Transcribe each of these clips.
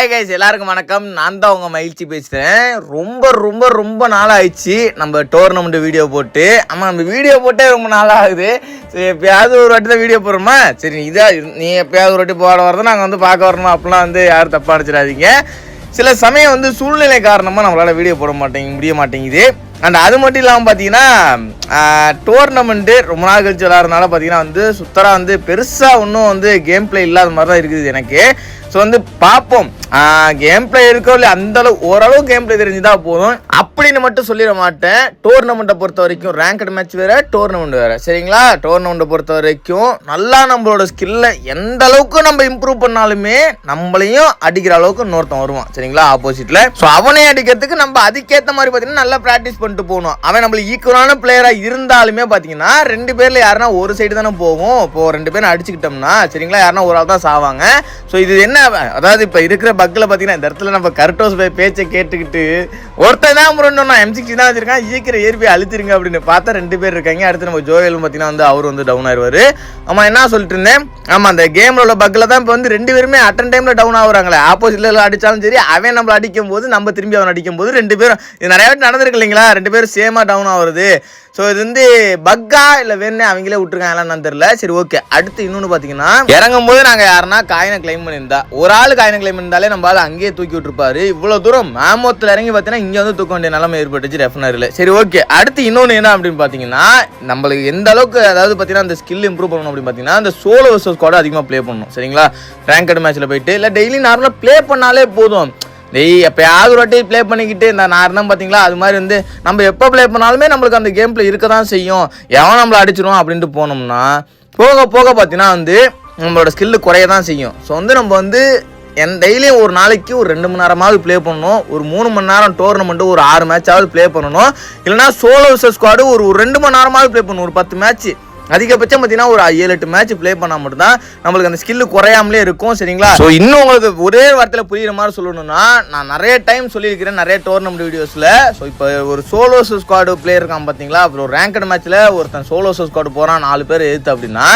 Hi guys, எல்லாருக்கும் வணக்கம். நான் தான் உங்க மகிழ்ச்சி பேசுறேன். ரொம்ப ரொம்ப ரொம்ப நாள் ஆயிடுச்சு நம்ம டோர்னமெண்ட் வீடியோ போட்டு. ஆமா, நம்ம வீடியோ போட்டே ரொம்ப நாள் ஆகுது. சரி, எப்பயாவது ஒரு வாட்டி தான் வீடியோ போடுறோமா? சரி, நீ எப்பயாவது ஒரு வாட்டி போட வரதான் நாங்கள் வந்து பார்க்க வரணும் அப்படிலாம் வந்து யாரும் தப்பா அடிச்சிடாதீங்க. சில சமயம் சூழ்நிலை காரணமாக நம்மளால் வீடியோ போட முடிய மாட்டேங்குது. அண்ட் அது மட்டும் இல்லாமல் பார்த்தீங்கன்னா டோர்னமெண்ட்டு ரொம்ப நாள் கழிச்சு விளாட்றதுனால பார்த்தீங்கன்னா சுத்தராக பெருசாக ஒன்றும் கேம் பிளே இல்லாத மாதிரி தான் இருக்குது எனக்கு. ஸோ பார்ப்போம், கேம் பிளே இருக்கோ இல்லை, அந்தளவு ஓரளவு கேம் பிளே தெரிஞ்சுதான் போதும் அப்படின்னு மட்டும் சொல்லிட மாட்டேன். டோர்னமெண்ட்டை பொறுத்த வரைக்கும் ரேங்கட் மேட்ச் வேறு, டோர்னமெண்ட் வேறு, சரிங்களா? டோர்னமெண்ட்டை பொறுத்த வரைக்கும் நல்லா நம்மளோட ஸ்கில்லை எந்த அளவுக்கு நம்ம இம்ப்ரூவ் பண்ணாலுமே நம்மளையும் அடிக்கிற அளவுக்கு இன்னொருத்தன் வருவான், சரிங்களா? ஆப்போசிட்டில். ஸோ அவனே அடிக்கிறதுக்கு நம்ம அதுக்கேற்ற மாதிரி பார்த்தீங்கன்னா நல்லா ப்ராக்டிஸ் பண்ணிட்டு போகணும். அவன் நம்மளுக்கு ஈக்குவலான பிளேயராக இருந்தாலுமே பார்த்தீங்கன்னா ரெண்டு பேரில் யாருன்னா ஒரு சைடு தானே போகும். இப்போ ரெண்டு பேரும் அடிச்சுக்கிட்டோம்னா சரிங்களா, யாருன்னா ஒரு ஆள் தான் சாவாங்க. ஸோ இது என்ன, அதாவது இப்போ இருக்கிற பக்கில் பார்த்தீங்கன்னா இந்த இடத்துல நம்ம கரெக்டோஸ் பேச்சை கேட்டுக்கிட்டு ஒருத்தன் தான் முரண்டோம்னா M60 தான் வச்சிருக்கான், ஈக்கிற ஏற்பி அழுத்திருங்க அப்படின்னு பார்த்தா ரெண்டு பேர் இருக்காங்க. அடுத்து நம்ம ஜோயல் பார்த்தீங்கன்னா அவர் டவுன் ஆயிடுவார். ஆமாம், என்ன சொல்லிட்டு இருந்தேன், ஆமாம் அந்த கேமில் உள்ள பக்கில் தான் இப்போ ரெண்டு பேருமே அட்டன் டைமில் டவுன் ஆகுறாங்களே. ஆப்போசிட்டில் அடித்தாலும் சரி, அவன் நம்மளை அடிக்கும் போது நம்ம திரும்பி அவன் அடிக்கும் போது ரெண்டு பேரும் இது நிறைய வாட்டி நடந்திருக்கு இல்லைங்களா, ரெண்டு பேரும் சேமாக டவுன் ஆகுறது. ஸோ இது பக்கா இல்லை வேணே அவங்களே விட்டுருக்காங்களான்னு தெரியல. சரி, ஓகே. அடுத்து இன்னொன்று பார்த்தீங்கன்னா இறங்கும் போது நாங்கள் யாருன்னா காயினை கிளைம் பண்ணியிருந்தா, ஒரு ஆள் காயினை கிளைம் பண்ணியிருந்தாலே நம்மளால அங்கேயே தூக்கி விட்டுருப்பாரு. இவ்வளோ தூரம் மேமோத்தில் இறங்கி பார்த்தீங்கன்னா இங்கே தூக்க வேண்டிய நிலைமை ஏற்பட்டுச்சு ரெஃபனரில். சரி, ஓகே. அடுத்து இன்னொன்று என்ன அப்படின்னு பார்த்தீங்கன்னா, நம்மளுக்கு எந்த அளவுக்கு அதாவது பார்த்தீங்கன்னா அந்த ஸ்கில் இம்ப்ரூவ் பண்ணணும் அப்படின்னு பார்த்தீங்கன்னா அந்த சோலோ வெர்சஸ் ஸ்குவாட் அதிகமாக ப்ளே பண்ணணும், சரிங்களா? ரேங்கட் மேட்ச்சில் போயிட்டு இல்லை டெய்லி நார்மலாக ப்ளே பண்ணாலே போதும். எப்பயாவது ஒரு வாட்டி ப்ளே பண்ணிக்கிட்டு இந்த நான் இருந்தேன் பார்த்தீங்களா, அது மாதிரி நம்ம எப்போ ப்ளே பண்ணாலுமே நம்மளுக்கு அந்த கேம் பிளே இருக்க தான் செய்யும். எவன் நம்மளை அடிச்சிடும் அப்படின்ட்டு போனோம்னா போக போக பார்த்தீங்கன்னா நம்மளோட ஸ்கில்லு குறைய தான் செய்யும். ஸோ நம்ம டெய்லியும் ஒரு நாளைக்கு ஒரு 2 மணி நேரமாவது ப்ளே பண்ணணும். ஒரு 3 மணி நேரம் டோர்னமெண்ட்டு ஒரு 6 மேட்சாவது ப்ளே பண்ணணும். இல்லைனா சோலோ வெர்சஸ் ஸ்குவாடு ஒரு 2 மணி நேரமாவது ப்ளே பண்ணணும். ஒரு 10 மேட்ச் அதிகபட்சம் பார்த்தீங்கன்னா ஒரு 7-8 மேட்ச் ப்ளே பண்ணால் மட்டும்தான் நம்மளுக்கு அந்த ஸ்கில்லு குறையாமலே இருக்கும், சரிங்களா? ஸோ இன்னும் உங்களுக்கு ஒரே வார்த்தையில் புரியுற மாதிரி சொல்லணும்னா, நான் நிறைய டைம் சொல்லியிருக்கிறேன் நிறைய டோர்னமெண்ட் வீடியோஸில். ஸோ இப்போ ஒரு சோலோ ஸ்குவாடு பிளேயர் இருக்கான் பார்த்தீங்களா, அப்புறம் ஒரு ரேங்கட் மேட்ச்சில் ஒருத்தன் சோலோ ஸ்குவாடு போகிறான் 4 பேர் எதிர்த்து அப்படின்னா,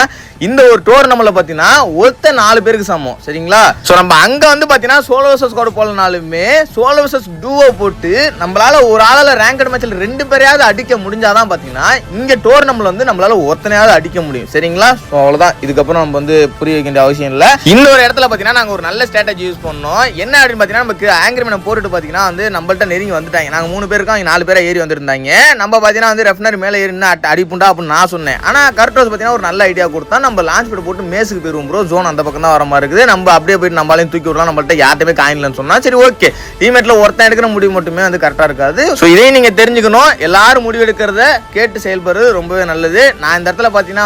இந்த ஒரு டோர்னமெண்ட்டில் பார்த்தீங்கன்னா ஒருத்தன் 4 பேருக்கு சமம், சரிங்களா? ஸோ நம்ம அங்கே பார்த்தீங்கன்னா சோலோ ஸ்குவாடு போலனாலுமே சோலோ வெர்சஸ் டூவோ போட்டு நம்மளால ஒரு ஆளால் ரேங்கட் மேட்ச்சில் 2 பேரையாவது அடிக்க முடிஞ்சாதான் பார்த்தீங்கன்னா இங்கே டோர்னமெண்ட்டில் நம்மளால ஒருத்தனை அடிக்க முடியும், சரிங்களா? அவ்வளவுதான். இதுக்கப்புறம் நம்ம புரிய வைக்க வேண்டிய அவசியம் இல்ல. இன்னொரு இடத்துல பாத்தீங்கன்னா நாங்க ஒரு நல்ல ஸ்ட்ராட்டஜி யூஸ் பண்ணோம். என்ன அப்படின்னு பாத்தீங்கன்னா, நமக்கு ஆங்கிரிமேனை போட்டுட்டு பாத்தீங்கன்னா நம்மள்ட்ட நெருங்கி வந்துட்டாங்க. நாங்க 3 பேர் இருக்கோம், 4 பேரை ஏறி வந்திருந்தாங்க. நம்ம பாத்தீங்கன்னா ரெஃபனரி மேல ஏறி அடிப்புண்டா அப்படின்னு நான் சொன்னேன். ஆனா கரெக்டோஸ் பாத்தீங்கன்னா ஒரு நல்ல ஐடியா கொடுத்தா, நம்ம லான்ச் பேட் போட்டு மேஸுக்கு போயிருவோம் ப்ரோ, ஜோன் அந்த பக்கம் தான் வர மாதிரி இருக்குது, நம்ம அப்படியே போயிட்டு நம்மளாலையும் தூக்கி விடலாம், நம்மள்ட்ட யார்ட்டுமே காயின்லன்னு சொன்னா சரி ஓகே. டீமேட்ல ஒருத்தன் எடுக்கிற முடிவு மட்டுமே கரெக்டா இருக்காது. ஸோ இதையும் நீங்க தெரிஞ்சுக்கணும். எல்லாரும் முடிவு எடுக்கிறத கேட்டு செயல்படுறது ரொம்பவே நல்லது. நான் இந்த இடத்துல பார்த்தீங்கன்னா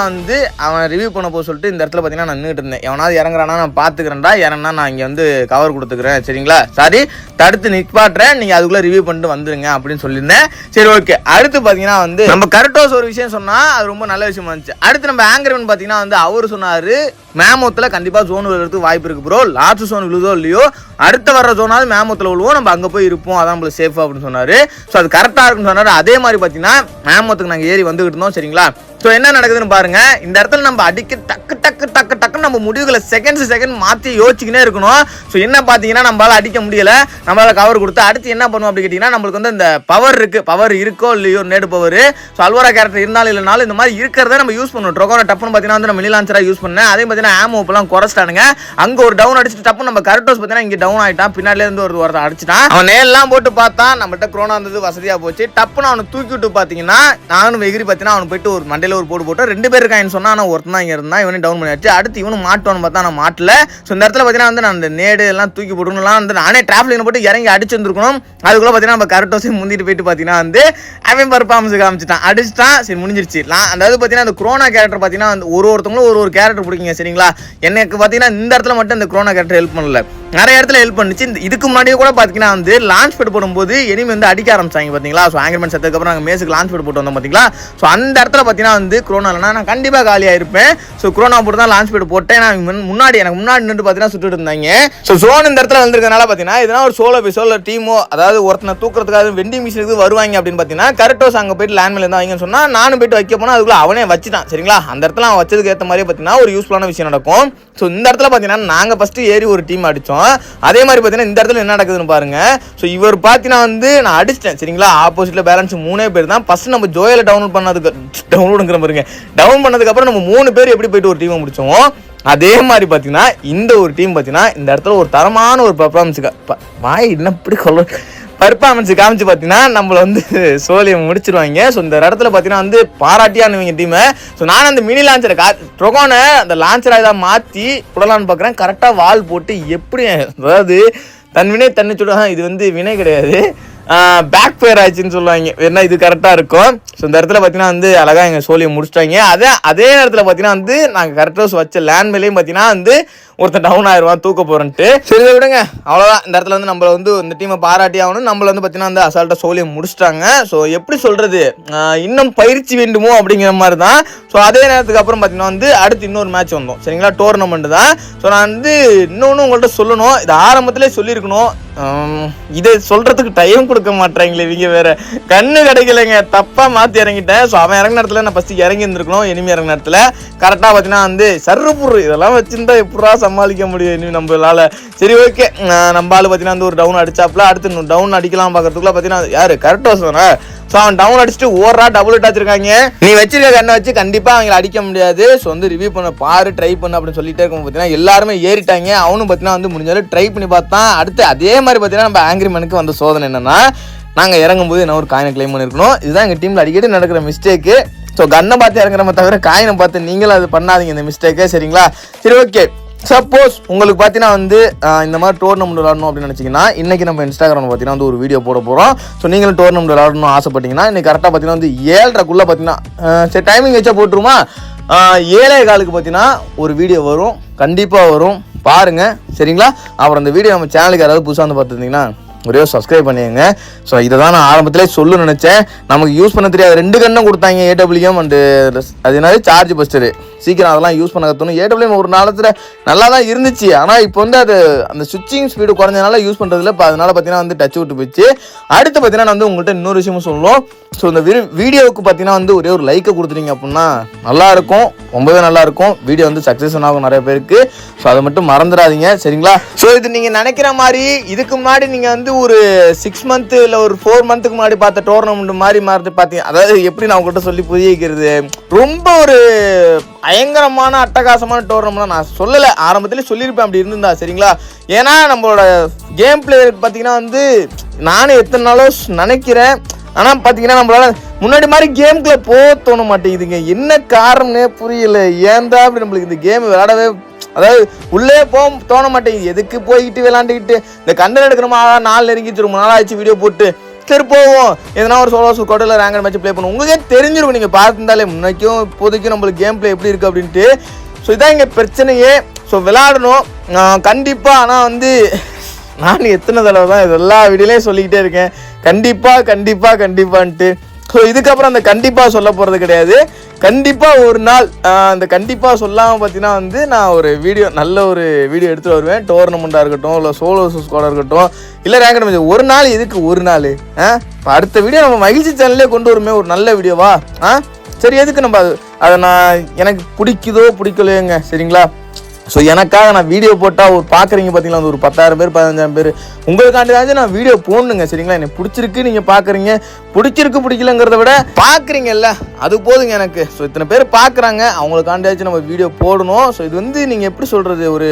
அவன் ரிவ்யூ பண்ண போக சொல்லிட்டு இந்த இடத்துல பார்த்தீங்கன்னா நான் நின்றுட்டு இருந்தேன். எவனாவது இறங்குறானா நான் பார்த்துக்கிறேன்டா, இறங்கினா நான் இங்கே கவர் கொடுத்துக்கிறேன், சரிங்களா? சாரி, தடுத்து நிற்பாட்டுறேன், நீங்கள் அதுக்குள்ளே ரிவ்யூ பண்ணிட்டு வந்துருங்க அப்படின்னு சொல்லியிருந்தேன். சரி, ஓகே. அடுத்து பார்த்தீங்கன்னா நம்ம கரெக்டோஸ் ஒரு விஷயம் சொன்னால் அது ரொம்ப நல்ல விஷயமா இருந்துச்சு. அடுத்து நம்ம ஆங்கர்மேன் பார்த்தீங்கன்னா அவர் சொன்னார், மேமோத்தில் கண்டிப்பாக ஜோன் விழுறதுக்கு வாய்ப்பு இருக்குது ப்ரோ, லாஸ்ட் ஜோன் விழுதோ இல்லையோ அடுத்த வர ஜோனாவது மேமோத்தில் விழுவோம், நம்ம அங்கே போய் இருப்போம், அதான் நம்மளுக்கு சேஃப் அப்படின்னு சொன்னார். ஸோ அது கரெக்டாக இருக்குன்னு சொன்னார். அதே மாதிரி பார்த்தீங்கன்னா மேமோத்துக்கு நாங்கள் ஏறி வந்துகிட்டு இருந்தோம், சரிங்களா? ஸோ என்ன நடக்குதுன்னு பாருங்க. இந்த இடத்துல நம்ம அடிக்க டக்கு டக்கு டக்கு டக்குன்னு நம்ம முடிவுகளை செகண்ட் மாற்றி யோசிச்சுக்கினே இருக்கணும். ஸோ என்ன பார்த்தீங்கன்னா நம்மளால அடிக்க முடியல, நம்மளால கவர் கொடுத்து அடுத்து என்ன பண்ணுவோம் அப்படி கேட்டிங்கன்னா, நம்மளுக்கு இந்த பவர் இருக்கு, பவர் இருக்கோ இல்லையோ நேடு பவர். ஸோ அல்வாரா கேரக்டர் இருந்தாலும் இல்லைனாலும் இந்த மாதிரி இருக்கிறத நம்ம யூஸ் பண்ணுவோம். ட்ரோகோனை டப்புன்னு பார்த்தீங்கன்னா நம்ம மினி லான்ச்சராக யூஸ் பண்ணேன். அதே பார்த்தீங்கன்னா ஆமோப்பெல்லாம் குறைச்சிட்டானுங்க. அங்கே ஒரு டவுன் அடிச்சுட்டு டப்புன்னு நம்ம கரெக்டோஸ் பார்த்தீங்கன்னா இங்கே டவுன் ஆகிட்டான், பின்னாடிலேருந்து ஒருத்தர் அடிச்சிட்டான். அவன் நேரெல்லாம் போட்டு பார்த்தா நம்மகிட்ட குரோனா இருந்தது, வசதியாக போச்சு. டப்புன்னு அவனை தூக்கி விட்டு பார்த்தீங்கன்னா நானும் எகிரி பார்த்தீங்கன்னா அவனு போயிட்டு ஒரு மண்டையில் ஒரு போட்டு 2 பேர் இருக்கான்னு சொன்னா, ஆனால் ஒருத்தன் தான் இங்கே இருந்தான், இவனே டவுன் பண்ணியாச்சு. அடுத்து இவனு மாட்டுவான்னு பார்த்தா நான் மாட்டல. ஸோ இந்த இடத்துல பார்த்தீங்கன்னா நான் அந்த நேடு எல்லாம் தூக்கி போட்டுலாம் நானே டிராஃபிக் போட்டு இறங்கி அடிச்சிருந்துருக்கணும். அதுக்குள்ள பார்த்தீங்கன்னா நம்ம கரெக்டாக முந்திட்டு போயிட்டு பார்த்தீங்கன்னா அவன் பர்ஃபார்மன்ஸ் காமிச்சிட்டான், அடிச்சிட்டான். சரி, முடிஞ்சிருச்சு. அதாவது பார்த்தீங்கன்னா அந்த குரோனா கேரக்டர் பார்த்தீங்கன்னா ஒருத்தவங்களும் ஒரு கேரக்டர் பிடிக்குங்க, சரிங்களா? எனக்கு பார்த்தீங்கன்னா இந்த இடத்துல மட்டும் இந்த குரோனா கேரக்டர் ஹெல்ப் பண்ணல, நிறைய இடத்துல ஹெல்ப் பண்ணிச்சு. இதுக்கு முன்னாடியே கூட பார்த்தீங்கன்னா லான்ச் பேட் போடும்போது எனிமி அடிக்க ஆரம்பிச்சாங்க, பார்த்தீங்களா? ஸோ ஆங்கிர்மேன் செத்ததுக்கப்புறம் நாங்கள் மேஸுக்கு லான்ச் பேட் போட்டு வந்தோம், பார்த்தீங்களா? ஸோ அந்த இடத்துல பார்த்தீங்கன்னா குரோனா நான் கண்டிப்பாக காலியாக இருப்பேன். ஸோ குரோனா போட்டு தான் லான்ச் பேட் போட்டேன். எனக்கு முன்னாடி நின்று பார்த்தீங்கன்னா சுட்டுட்டு இருந்தாங்க. ஸோ ஜோன் இந்த இடத்துல வந்திருக்கனால பார்த்தீங்கன்னா இதெல்லாம் ஒரு சோலோ டீமோ, அதாவது ஒருத்தனை தூக்குறதுக்காக வெண்டிங் மிஷினுக்கு வருவாங்க அப்படின்னு பார்த்தீங்கன்னா கரெக்டோஸ் அங்கே போயிட்டு லேண்ட் மேலே இருந்தால் வைங்கன்னு சொன்னால் நானும் போயிட்டு வைக்க போனால் அதுக்குள்ள அவனே வச்சுட்டான், சரிங்களா? அந்த இடத்துல அவன் வச்சதுக்கு ஏற்ற மாதிரி பார்த்தீங்கன்னா ஒரு யூஸ்ஃபுல்லான விஷயம் நடக்கும். ஸோ இந்த இடத்துல பார்த்தீங்கன்னா நாங்கள் ஃபஸ்ட்டு ஏறி ஒரு டீம் அடித்தோம். முடிச்சிருவோம். அதே மாதிரி பார்த்தீங்கன்னா இந்த இடத்துல என்ன நடக்குதுன்னு பாருங்க. ஸோ இவர் பார்த்தீங்கன்னா வந்து நான் அடிச்சிட்டேன் சரிங்களா. ஆப்போசிட்டில் பேலன்ஸ் 3 பேர் தான். ஃபர்ஸ்ட் நம்ம ஜோயலை டவுன் பண்ணதுக்கப்புறம் நம்ம 3 பேர் எப்படி போயிட்டு ஒரு டீமை முடிச்சோம். அதே மாதிரி பார்த்தீங்கன்னா இந்த ஒரு டீம் பார்த்தீங்கன்னா இந்த இடத்துல ஒரு தரமான ஒரு பர்ஃபார்மன்ஸ் காமிச்சு பார்த்தீங்கன்னா நம்மளை வந்து சோழியை முடிச்சிருவாங்க. ஸோ இந்த இடத்துல பார்த்தீங்கன்னா வந்து பாராட்டியானுவீங்க டீமை. ஸோ நான் அந்த மினி லான்ச்சரை ட்ரொகோனை அந்த லான்ச்சராக இதாக மாற்றி விடலான்னு பார்க்குறேன். கரெக்டாக வால் போட்டு எப்படி அதாவது தன் வினை தன்னை சுட இது வந்து வினை கிடையாது பேக் ஃபயர் ஆச்சுன்னு சொல்லுவாங்க. வேணா இது கரெக்டாக இருக்கும். ஸோ இந்த இடத்துல பார்த்தீங்கன்னா வந்து அழகாக எங்கள் சோழியை முடிச்சிட்டாங்க. அதே நேரத்தில் பார்த்தீங்கன்னா வந்து நாங்கள் கரெக்டாக வச்ச லேண்ட் மேலேயும் பார்த்தீங்கன்னா வந்து ஒருத்தன் டவுன் ஆயிடுவான் தூக்க போகிறேன்ட்டு. சரி விடுங்க அவ்வளோதான். இந்த இடத்துல வந்து நம்மளை வந்து இந்த டீமை பாராட்டி ஆகணும். நம்மளை வந்து பார்த்தீங்கன்னா வந்து அசால்ட்டாக சோழியை முடிச்சிட்டாங்க. ஸோ எப்படி சொல்கிறது இன்னும் பயிற்சி வேண்டுமோ அப்படிங்கிற மாதிரி தான். ஸோ அதே நேரத்துக்கு அப்புறம் பார்த்தீங்கன்னா வந்து அடுத்து இன்னொரு மேட்ச் வந்தோம் சரிங்களா. டோர்னமெண்ட் தான். ஸோ நான் வந்து இன்னொன்று உங்கள்கிட்ட சொல்லணும். இது ஆரம்பத்திலே சொல்லியிருக்கணும். இதை சொல்கிறதுக்கு டைம் கொடுக்க மாட்டாங்களே இவங்க வேற. கண்ணு கிடைக்கலைங்க, தப்பாக மாற்றி இறங்கிட்டேன். ஸோ அவன் இறங்கின இடத்துல நான் ஃபஸ்ட்டு இறங்கி இருந்திருக்கணும். இனிமே இறங்கின இடத்துல கரெக்டாக பார்த்தீங்கன்னா வந்து சர்றுப்புரு இதெல்லாம் வச்சுருந்தா எப்படா சமாளிக்க முடியும் இனிமே நம்மளால. சரி ஓகே நம்ம ஆள் பார்த்தீங்கன்னா வந்து ஒரு டவுன் அடிச்சாப்புல அடுத்து டவுன் அடிக்கலாம் பார்க்கறதுக்குள்ள பார்த்தீங்கன்னா யாரு கரெக்டாக தானே. ஸோ அவன் டவுன் அடிச்சுட்டு ஓவரா டபுள் ஹிட் வச்சிருக்காங்க. நீ வச்சிருக்க கண்ணை வச்சு கண்டிப்பாக அவங்களை அடிக்க முடியாது. ஸோ வந்து ரிவ்யூ பண்ண பாரு ட்ரை பண்ணு அப்படின்னு சொல்லிட்டே இருக்கும். பார்த்தீங்கன்னா எல்லாருமே ஏறிட்டாங்க. அவனும் பார்த்தீங்கன்னா வந்து முடிஞ்சாலும் ட்ரை பண்ணி பார்த்தான். அடுத்து அதே மாதிரி பார்த்தீங்கன்னா நம்ம ஆங்கிரி மேனுக்கு வந்த சோதனை என்னன்னா நாங்கள் இறங்கும்போது என்ன ஒரு காயினை கிளைம் பண்ணியிருக்கணும். இதுதான் எங்கள் டீமில் அடிக்கடி நடக்கிற மிஸ்டேக்கு. ஸோ கண்ணை பார்த்து இறங்குறம தவிர காயினை பார்த்து நீங்களும் அது பண்ணாதீங்க இந்த மிஸ்டேக்கே சரிங்களா. சரி ஓகே. சப்போஸ் உங்களுக்கு பார்த்தீங்கன்னா வந்து இந்த மாதிரி டோர்னமெண்ட் விளாடணும் அப்படின்னு நினச்சிங்கன்னா இன்றைக்கி நம்ம இன்ஸ்டாகிராமில் பார்த்தீங்கன்னா வந்து ஒரு வீடியோ போட போகிறோம். ஸோ நீங்களும் டோர்னமெண்ட் விளாடணும்னு ஆசைப்பட்டீங்கன்னா இன்றைக்கி கரெக்டாக பார்த்தீங்கன்னா வந்து 7:30 பார்த்தீங்கன்னா சரி டைமிங் வச்சா போட்டுருமா 7:15 பார்த்தீங்கன்னா ஒரு வீடியோ வரும். கண்டிப்பாக வரும் பாருங்கள் சரிங்களா. அப்புறம் அந்த வீடியோ நம்ம சேனலுக்கு யாராவது புதுசாக வந்து பார்த்துருந்தீங்கன்னா ஒரே சப்ஸ்கிரைப் பண்ணிடுங்க. ஸோ இதை தான் நான் ஆரம்பத்திலே சொல்ல நினச்சேன். நமக்கு யூஸ் பண்ண தெரியாது 2 கண்ணும் கொடுத்தாங்க AWM அண்டு அது என்னது சார்ஜ் பஸ்டரு. சீக்கிரம் அதெல்லாம் யூஸ் பண்ண கற்றணும். AWM ஒரு நாளத்தில் நல்லா தான் இருந்துச்சு. ஆனால் இப்போ வந்து அது அந்த சுவிட்சிங் ஸ்பீடு குறைஞ்சனால யூஸ் பண்ணுறதுல இப்போ அதனால் பார்த்தீங்கன்னா வந்து டச் விட்டு போயிடுச்சு. அடுத்து பார்த்தீங்கன்னா நான் வந்து உங்கள்கிட்ட இன்னொரு விஷயமும் சொல்லணும். ஸோ இந்த வீடியோவுக்கு பார்த்தீங்கன்னா வந்து ஒரே ஒரு லைக்கை கொடுத்துட்டீங்க அப்படின்னா நல்லாயிருக்கும், ரொம்பவே நல்லாயிருக்கும். வீடியோ வந்து சக்ஸஸ் ஆகும் நிறைய பேருக்கு. ஸோ அதை மட்டும் மறந்துடாதீங்க சரிங்களா. ஸோ இது நீங்கள் நினைக்கிற மாதிரி இதுக்கு முன்னாடி நீங்கள் வந்து ஒரு 6 மந்த்து இல்லை ஒரு 4 மந்த்துக்கு முன்னாடி பார்த்த டோர்னமெண்ட் மாதிரி பார்த்தீங்க. அதாவது எப்படி நான் உங்கள்கிட்ட சொல்லி புரிய வைக்கிறது ரொம்ப ஒரு பயங்கரமான அட்டகாசமான டோர்னமெண்ட் நான் சொல்லலை. ஆரம்பத்திலே சொல்லியிருப்பேன் அப்படி இருந்திருந்தா சரிங்களா. ஏன்னா நம்மளோட கேம் பிளேயருக்கு பார்த்தீங்கன்னா வந்து நானும் எத்தனை நாளோ நினைக்கிறேன். ஆனால் பார்த்தீங்கன்னா நம்மளால முன்னாடி மாதிரி கேமுக்குள்ளே போக தோண மாட்டேங்குதுங்க. என்ன காரணம்னே புரியல. ஏன்டா அப்படி நம்மளுக்கு இந்த கேம் விளையாடவே அதாவது உள்ளே போக தோண மாட்டேங்குது. எதுக்கு போய்கிட்டு விளாண்டுக்கிட்டு இந்த கண்டென்ட் எடுக்கிறோமா 4 நெருங்கிச்சு ரொம்ப நாள் ஆச்சு வீடியோ போட்டு சரி போவோம் எதனா ஒரு சோலோ ஸ்குவாடில் ரேங்கட் மேட்ச் ப்ளே பண்ணுவோம். உங்களுக்கே தெரிஞ்சிருக்கும் நீங்கள் பார்த்துருந்தாலே முன்னைக்கும் இப்போதைக்கும் நம்மளுக்கு கேம் ப்ளே எப்படி இருக்குது அப்படின்ட்டு. ஸோ இதான் இங்கே பிரச்சனையே. ஸோ விளாடணும் கண்டிப்பாக. ஆனால் வந்து நான் எத்தனை தடவை தான் இது எல்லா வீடியோலையும் சொல்லிக்கிட்டே இருக்கேன் கண்டிப்பான்ட்டு. ஸோ இதுக்கப்புறம் அந்த கண்டிப்பாக சொல்ல போகிறது கிடையாது. கண்டிப்பாக ஒரு நாள் அந்த கண்டிப்பாக சொல்லாமல் பார்த்தீங்கன்னா வந்து நான் ஒரு வீடியோ நல்ல ஒரு வீடியோ எடுத்துகிட்டு வருவேன். டோர்னமெண்ட்டாக இருக்கட்டும் இல்லை சோலோ ஸ்குவாடாக இருக்கட்டும் இல்லை ரேங்கட் மேட்ச். ஒரு நாள் இதுக்கு ஒரு நாள் இப்போ அடுத்த வீடியோ நம்ம மகிழ்ச்சி சேனல்லே கொண்டு வருமே ஒரு நல்ல வீடியோவா. சரி எதுக்கு நம்ம அதை நான் எனக்கு பிடிக்குதோ பிடிக்கலையோங்க சரிங்களா. ஸோ எனக்காக நான் வீடியோ போட்டால் ஒரு பார்க்குறீங்க பார்த்தீங்களா வந்து ஒரு 10,000 பேர் 15,000 பேர் உங்களுக்காண்டி தான் நான் வீடியோ போடணுங்க சரிங்களா. எனக்கு பிடிச்சிருக்கு நீங்கள் பார்க்குறீங்க, பிடிச்சிருக்கு பிடிக்கலங்கிறத விட பார்க்குறீங்கல்ல அது போதுங்க எனக்கு. ஸோ இத்தனை பேர் பார்க்குறாங்க அவங்களுக்காண்டியாச்சும் நம்ம வீடியோ போடணும். ஸோ இது வந்து நீங்கள் எப்படி சொல்கிறது ஒரு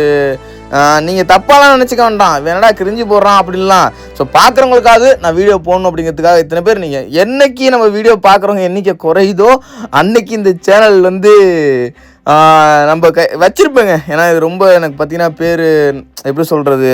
நீங்கள் தப்பாலாம் நினச்சிக்க வேண்டாம். வேணடா கிரிஞ்சு போடுறான் அப்படின்லாம். ஸோ பார்க்குறவங்களுக்காவது நான் வீடியோ போடணும் அப்படிங்கிறதுக்காக இத்தனை பேர் நீங்கள் என்னைக்கு நம்ம வீடியோ பார்க்குறவங்க எண்ணிக்கை குறையுதோ அன்னைக்கு இந்த சேனல் வந்து நம்ம வச்சுருப்பேங்க. ஏன்னா இது ரொம்ப எனக்கு பார்த்தீங்கன்னா பேர் எப்படி சொல்கிறது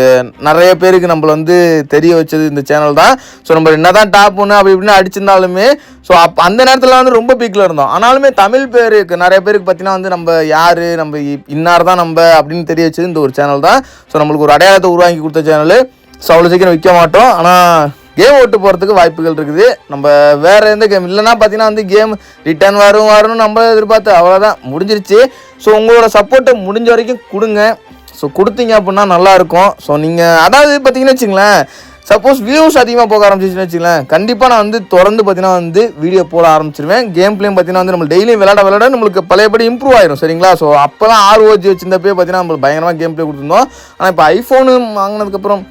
நிறைய பேருக்கு நம்மளை வந்து தெரிய வச்சது இந்த சேனல் தான். ஸோ நம்ம என்ன தான் டாப் ஒன்று அப்படி இப்படின்னு அடிச்சிருந்தாலுமே ஸோ அப்போ அந்த நேரத்தில் வந்து ரொம்ப பீக்கில் இருந்தோம். ஆனாலுமே தமிழ் பேருக்கு நிறைய பேருக்கு பார்த்தீங்கன்னா வந்து நம்ம யார் நம்ம இன்னார் தான் நம்ம அப்படின்னு தெரிய வச்சது இந்த ஒரு சேனல் தான். ஸோ நம்மளுக்கு ஒரு அடையாளத்தை உருவாக்கி கொடுத்த சேனல். ஸோ அவ்வளோ சீக்கிரம் விற்க மாட்டோம். ஆனால் கேம் ஓட்டு போகிறதுக்கு வாய்ப்புகள் இருக்குது. நம்ம வேறு எந்த கேம் இல்லைன்னா பார்த்தீங்கன்னா வந்து கேம் ரிட்டர்ன் வரும்னு நம்ம எதிர்பார்த்து அவ்வளோதான் முடிஞ்சிருச்சு. ஸோ உங்களோட சப்போர்ட்டை முடிஞ்ச வரைக்கும் கொடுங்க. ஸோ கொடுத்தீங்க அப்படின்னா நல்லாயிருக்கும். ஸோ நீங்கள் அதாவது பார்த்தீங்கன்னு வச்சுங்களேன் சப்போஸ் வியூஸ் அதிகமாக போக ஆரம்பிச்சிச்சுன்னு வச்சுக்கலாம், கண்டிப்பாக நான் வந்து தொடர்ந்து பார்த்தீங்கன்னா வந்து வீடியோ போட ஆரம்பிச்சிருவேன். கேம் பிளேயும் பார்த்தீங்கன்னா வந்து நம்ம டெய்லியும் விளாட நம்மளுக்கு பழையபடி இம்ப்ரூவ் ஆயிரும். சரிங்களா? ஸோ அப்போலாம் ROG வச்சிருந்தப்பே பார்த்தீங்கன்னா நம்மளுக்கு பயங்கரமாக கேம் பிளே கொடுத்துருந்தோம். ஆனால் இப்போ ஐஃபோனு வாங்கினதுக்கப்புறம்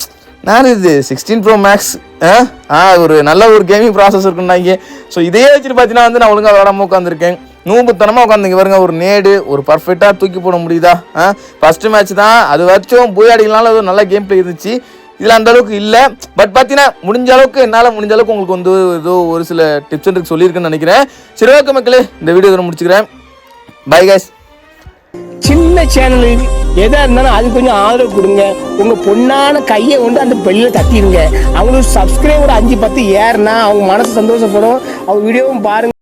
நான் இது 16 Pro Max ஒரு நல்ல ஒரு கேமிங் ப்ராசஸ் இருக்குன்னாங்க. ஸோ இதையே வச்சுட்டு பார்த்தீங்கன்னா வந்து நான் ஒழுங்காக விளாடாமல் உட்காந்துருக்கேன். நூம்புத்தனமாக உட்காந்துங்க பாருங்க. ஒரு நேடு ஒரு பர்ஃபெக்டாக தூக்கி போட முடியுதா? ஃபஸ்ட்டு மேட்ச் தான், அது வரைக்கும் போய் அடிக்கலாம்ல, அது நல்ல கேம் பிளே இருந்துச்சு. இதில் அந்த அளவுக்கு இல்லை. பட் பார்த்தீங்கன்னா என்னால் முடிஞ்ச அளவுக்கு உங்களுக்கு வந்து ஏதோ ஒரு சில டிப்ஸ் அண்ட் ட்ரிக்ஸ் சொல்லியிருக்குன்னு நினைக்கிறேன். சரி, ஓகே மக்களே, இந்த வீடியோ முடிச்சுக்கிறேன். Bye guys. சின்ன சேனல் எதா இருந்தாலும் அது கொஞ்சம் ஆதரவு கொடுங்க. உங்க பொண்ணான கையை கொண்டு அந்த பெல்ல தட்டிடுங்க. அவங்களுக்கு சப்ஸ்கிரைபர் 5-10 ஏறுனா அவங்க மனசு சந்தோஷப்படும். அவங்க வீடியோவும் பாருங்க.